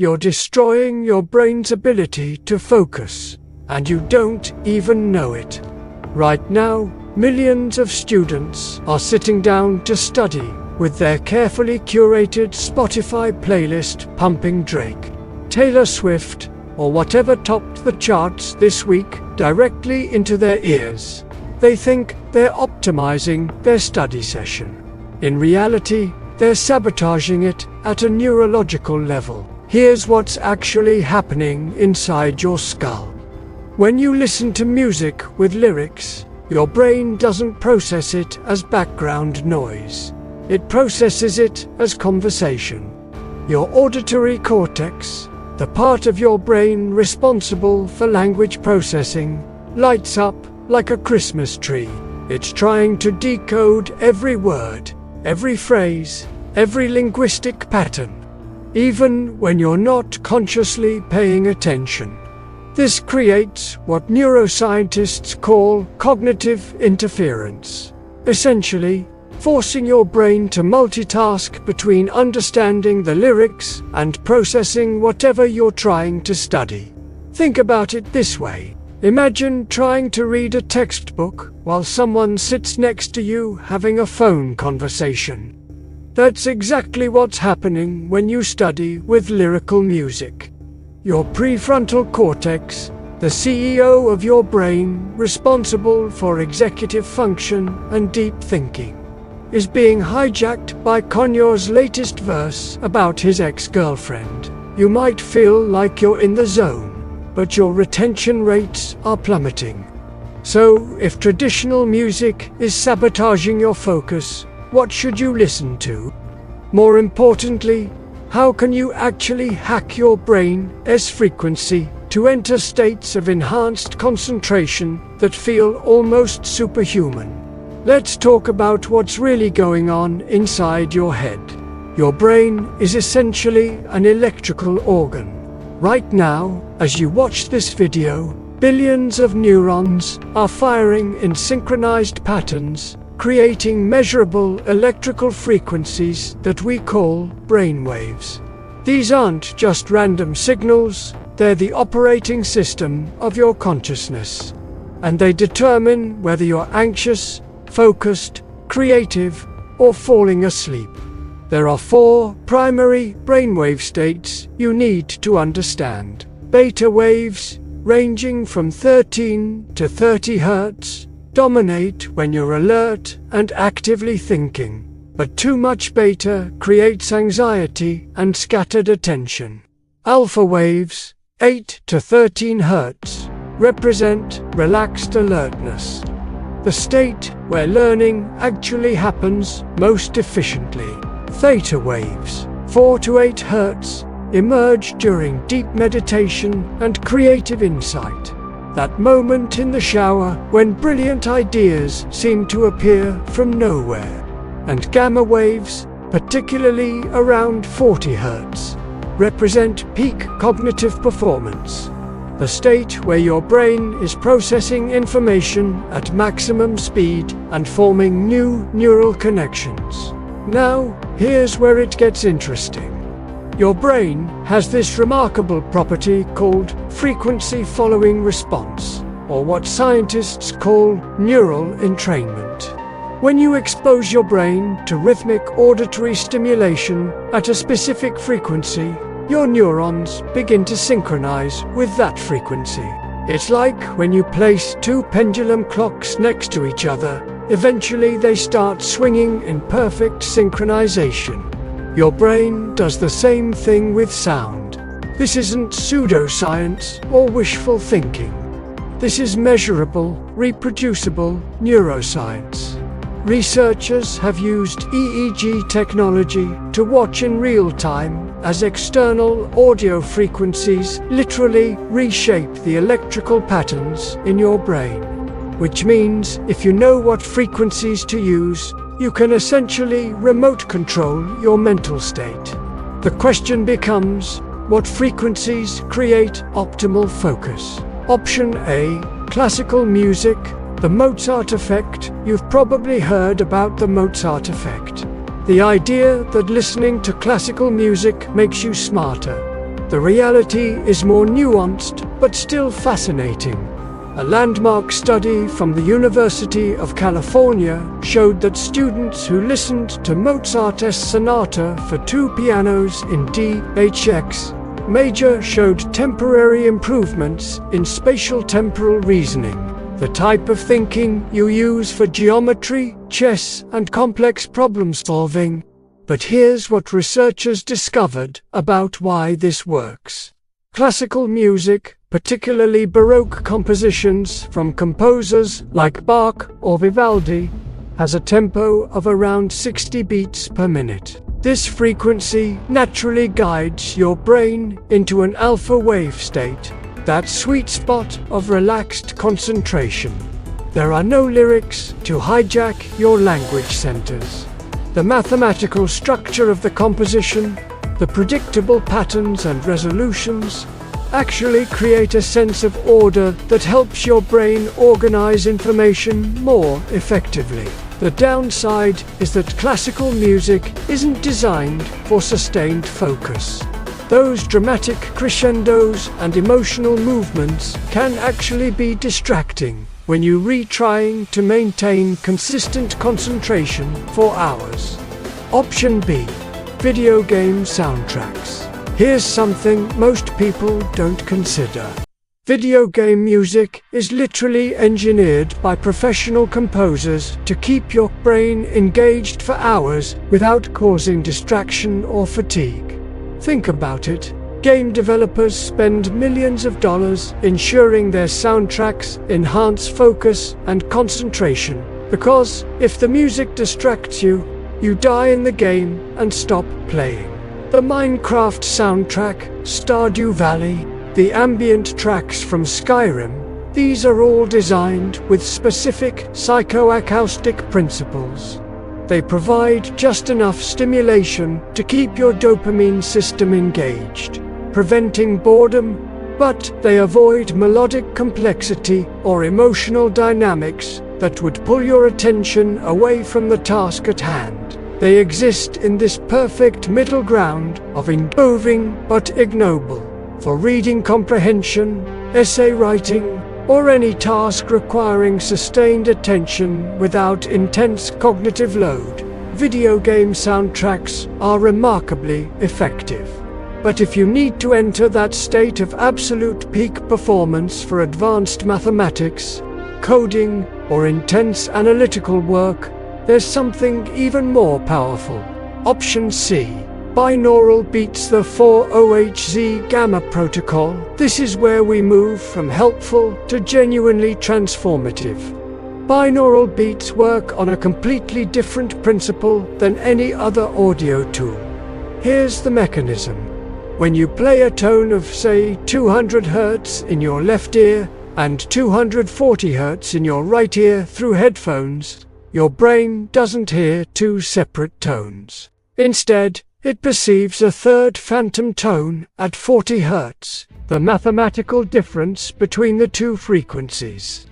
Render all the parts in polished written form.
you're destroying your brain's ability to focus, and you don't even know it. Right now, millions of students are sitting down to study with their carefully curated Spotify playlist pumping Drake, Taylor Swift, or whatever topped the charts this week directly into their ears. They think they're optimizing their study session. In reality, they're sabotaging it at a neurological level. Here's what's actually happening inside your skull. When you listen to music with lyrics, your brain doesn't process it as background noise. It processes it as conversation. Your auditory cortex, the part of your brain responsible for language processing, lights up like a Christmas tree. It's trying to decode every word, every phrase, every linguistic pattern, even when you're not consciously paying attention. This creates what neuroscientists call cognitive interference, essentially forcing your brain to multitask between understanding the lyrics and processing whatever you're trying to study. Think about it this way. Imagine trying to read a textbook while someone sits next to you having a phone conversation. That's exactly what's happening when you study with lyrical music. Your prefrontal cortex, the CEO of your brain responsible for executive function and deep thinking, is being hijacked by Kanye's latest verse about his ex-girlfriend. You might feel like you're in the zone, but your retention rates are plummeting. So, if traditional music is sabotaging your focus, what should you listen to? More importantly, how can you actually hack your brain's frequency to enter states of enhanced concentration that feel almost superhuman? Let's talk about what's really going on inside your head. Your brain is essentially an electrical organ. Right now, as you watch this video, billions of neurons are firing in synchronized patterns, creating measurable electrical frequencies that we call brainwaves. These aren't just random signals, they're the operating system of your consciousness. And they determine whether you're anxious, focused, creative, or falling asleep. There are 4 primary brainwave states you need to understand. Beta waves, ranging from 13 to 30 Hz, dominate when you're alert and actively thinking, but too much beta creates anxiety and scattered attention. Alpha waves, 8 to 13 Hz, represent relaxed alertness, the state where learning actually happens most efficiently. Theta waves, 4 to 8 Hz, emerge during deep meditation and creative insight. That moment in the shower when brilliant ideas seem to appear from nowhere. And gamma waves, particularly around 40 Hz, represent peak cognitive performance. The state where your brain is processing information at maximum speed and forming new neural connections. Now, here's where it gets interesting. Your brain has this remarkable property called frequency following response, or what scientists call neural entrainment. When you expose your brain to rhythmic auditory stimulation at a specific frequency, your neurons begin to synchronize with that frequency. It's like when you place 2 pendulum clocks next to each other, eventually they start swinging in perfect synchronization. Your brain does the same thing with sound. This isn't pseudoscience or wishful thinking. This is measurable, reproducible neuroscience. Researchers have used EEG technology to watch in real time as external audio frequencies literally reshape the electrical patterns in your brain. Which means if you know what frequencies to use, you can essentially remote control your mental state. The question becomes, what frequencies create optimal focus? Option A, classical music, the Mozart Effect. You've probably heard about the Mozart Effect. The idea that listening to classical music makes you smarter. The reality is more nuanced, but still fascinating. A landmark study from the University of California showed that students who listened to Mozart's sonata for 2 pianos in D.H.X. major showed temporary improvements in spatial-temporal reasoning, the type of thinking you use for geometry, chess, and complex problem-solving. But here's what researchers discovered about why this works. Classical music, particularly Baroque compositions from composers like Bach or Vivaldi, has a tempo of around 60 beats per minute. This frequency naturally guides your brain into an alpha wave state, that sweet spot of relaxed concentration. There are no lyrics to hijack your language centers. The mathematical structure of the composition, the predictable patterns and resolutions, actually create a sense of order that helps your brain organize information more effectively. The downside is that classical music isn't designed for sustained focus. Those dramatic crescendos and emotional movements can actually be distracting when you're retrying to maintain consistent concentration for hours. Option B. Video game soundtracks. Here's something most people don't consider. Video game music is literally engineered by professional composers to keep your brain engaged for hours without causing distraction or fatigue. Think about it. Game developers spend millions of dollars ensuring their soundtracks enhance focus and concentration, because if the music distracts you, you die in the game and stop playing. The Minecraft soundtrack, Stardew Valley, the ambient tracks from Skyrim, these are all designed with specific psychoacoustic principles. They provide just enough stimulation to keep your dopamine system engaged, preventing boredom, but they avoid melodic complexity or emotional dynamics that would pull your attention away from the task at hand. They exist in this perfect middle ground of involving but ignoble for reading comprehension, essay writing, or any task requiring sustained attention without intense cognitive load. Video game soundtracks are remarkably effective. But if you need to enter that state of absolute peak performance for advanced mathematics, coding, or intense analytical work, there's something even more powerful. Option C. Binaural beats, the 4OHZ gamma protocol. This is where we move from helpful to genuinely transformative. Binaural beats work on a completely different principle than any other audio tool. Here's the mechanism. When you play a tone of, say, 200 Hz in your left ear and 240 Hz in your right ear through headphones, your brain doesn't hear two separate tones. Instead, it perceives a third phantom tone at 40 Hz, the mathematical difference between the two frequencies.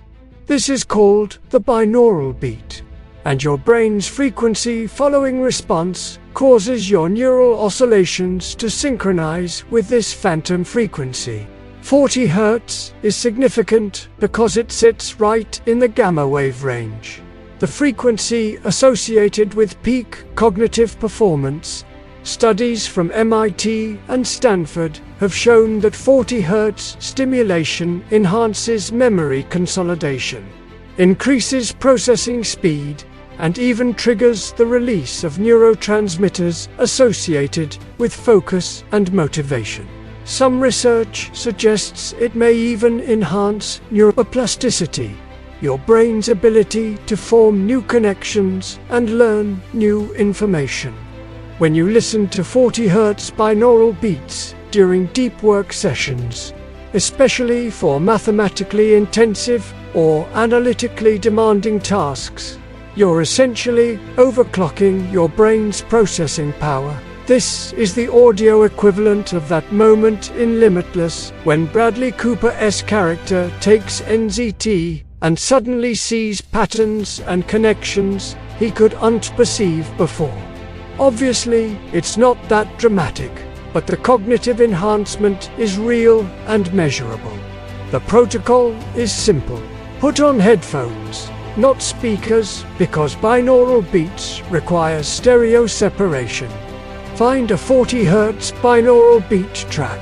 This is called the binaural beat, and your brain's frequency-following response causes your neural oscillations to synchronize with this phantom frequency. 40 Hz is significant because it sits right in the gamma wave range, the frequency associated with peak cognitive performance. Studies from MIT and Stanford have shown that 40 Hz stimulation enhances memory consolidation, increases processing speed, and even triggers the release of neurotransmitters associated with focus and motivation. Some research suggests it may even enhance neuroplasticity, your brain's ability to form new connections and learn new information. When you listen to 40 Hz binaural beats during deep work sessions, especially for mathematically intensive or analytically demanding tasks, you're essentially overclocking your brain's processing power. This is the audio equivalent of that moment in Limitless when Bradley Cooper's character takes NZT and suddenly sees patterns and connections he couldn't perceive before. Obviously, it's not that dramatic, but the cognitive enhancement is real and measurable. The protocol is simple. Put on headphones, not speakers, because binaural beats require stereo separation. Find a 40 Hz binaural beat track.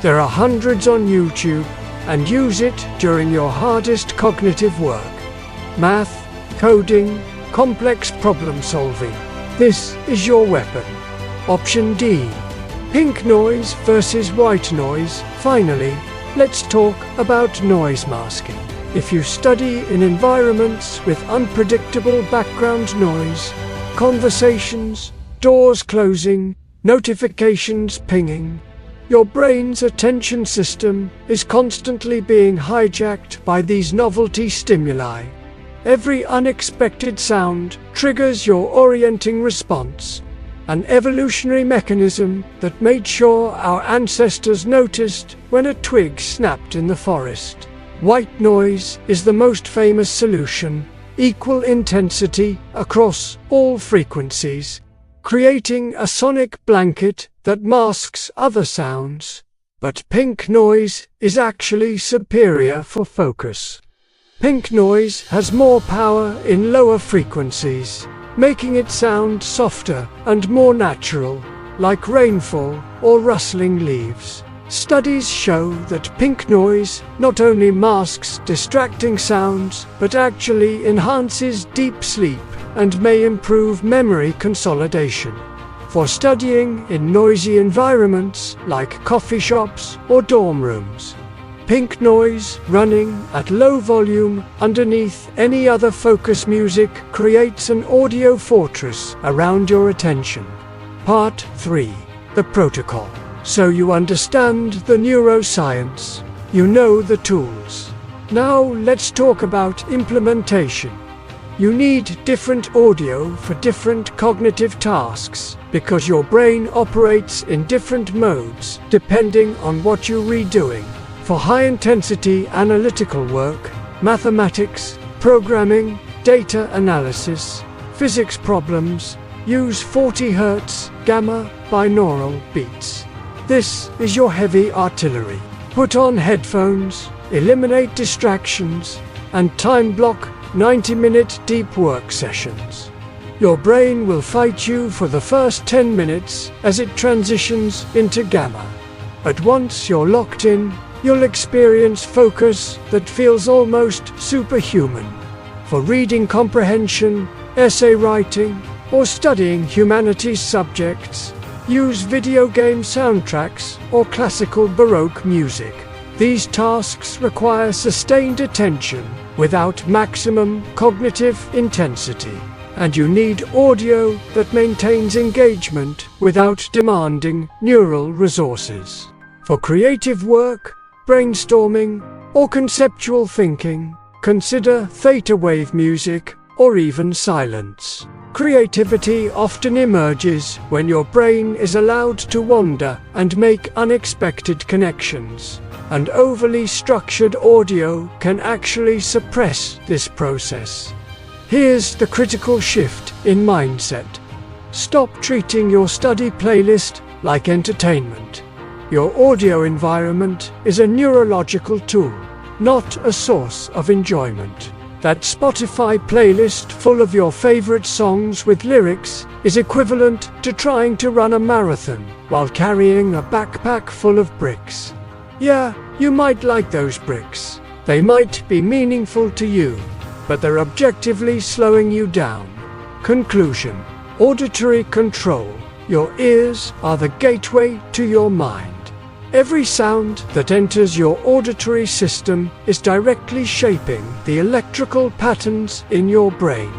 There are hundreds on YouTube, and use it during your hardest cognitive work. Math, coding, complex problem solving. This is your weapon. Option D. Pink noise versus white noise. Finally, let's talk about noise masking. If you study in environments with unpredictable background noise, conversations, doors closing, notifications pinging, your brain's attention system is constantly being hijacked by these novelty stimuli. Every unexpected sound triggers your orienting response, an evolutionary mechanism that made sure our ancestors noticed when a twig snapped in the forest. White noise is the most famous solution, equal intensity across all frequencies, creating a sonic blanket that masks other sounds. But pink noise is actually superior for focus. Pink noise has more power in lower frequencies, making it sound softer and more natural, like rainfall or rustling leaves. Studies show that pink noise not only masks distracting sounds, but actually enhances deep sleep and may improve memory consolidation. For studying in noisy environments like coffee shops or dorm rooms, pink noise running at low volume underneath any other focus music creates an audio fortress around your attention. Part 3. The protocol. So you understand the neuroscience, you know the tools. Now let's talk about implementation. You need different audio for different cognitive tasks, because your brain operates in different modes depending on what you're redoing. For high-intensity analytical work, mathematics, programming, data analysis, physics problems, use 40 Hz gamma binaural beats. This is your heavy artillery. Put on headphones, eliminate distractions, and time block 90-minute deep work sessions. Your brain will fight you for the first 10 minutes as it transitions into gamma. But once you're locked in, you'll experience focus that feels almost superhuman. For reading comprehension, essay writing, or studying humanities subjects, use video game soundtracks or classical Baroque music. These tasks require sustained attention without maximum cognitive intensity, and you need audio that maintains engagement without demanding neural resources. For creative work, brainstorming, or conceptual thinking, consider theta wave music or even silence. Creativity often emerges when your brain is allowed to wander and make unexpected connections, and overly structured audio can actually suppress this process. Here's the critical shift in mindset. Stop treating your study playlist like entertainment. Your audio environment is a neurological tool, not a source of enjoyment. That Spotify playlist full of your favorite songs with lyrics is equivalent to trying to run a marathon while carrying a backpack full of bricks. Yeah, you might like those bricks. They might be meaningful to you, but they're objectively slowing you down. Conclusion. Auditory control. Your ears are the gateway to your mind. Every sound that enters your auditory system is directly shaping the electrical patterns in your brain,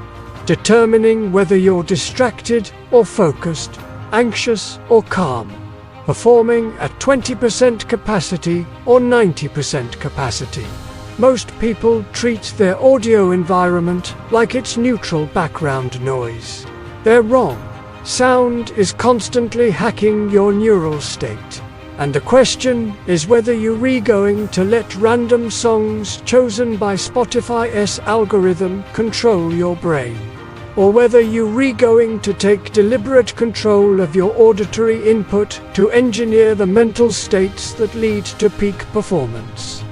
determining whether you're distracted or focused, anxious or calm, performing at 20% capacity or 90% capacity. Most people treat their audio environment like it's neutral background noise. They're wrong. Sound is constantly hacking your neural state. And the question is whether you're going to let random songs chosen by Spotify's algorithm control your brain. or whether you're going to take deliberate control of your auditory input to engineer the mental states that lead to peak performance.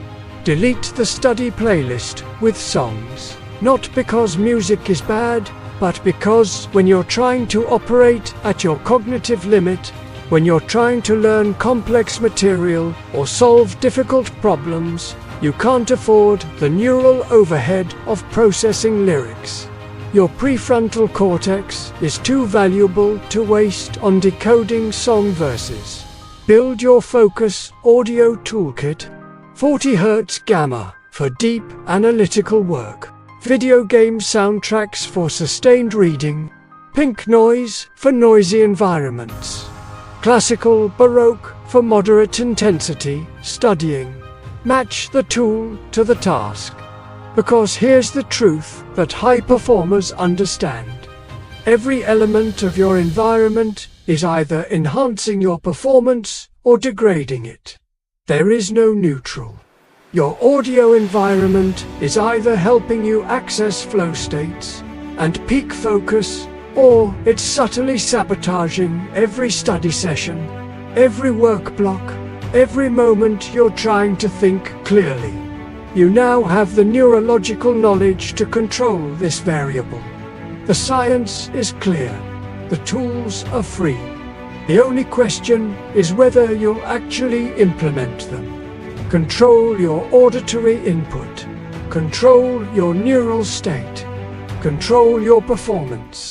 Delete the study playlist with songs, not because music is bad, but because when you're trying to operate at your cognitive limit, when you're trying to learn complex material or solve difficult problems, you can't afford the neural overhead of processing lyrics. Your prefrontal cortex is too valuable to waste on decoding song verses. Build your focus audio toolkit. 40 Hz gamma for deep analytical work. Video game soundtracks for sustained reading. Pink noise for noisy environments. Classical Baroque for moderate intensity studying. Match the tool to the task. Because here's the truth that high performers understand. Every element of your environment is either enhancing your performance or degrading it. There is no neutral. Your audio environment is either helping you access flow states and peak focus, or it's subtly sabotaging every study session, every work block, every moment you're trying to think clearly. You now have the neurological knowledge to control this variable. The science is clear. The tools are free. The only question is whether you'll actually implement them. Control your auditory input. Control your neural state. Control your performance.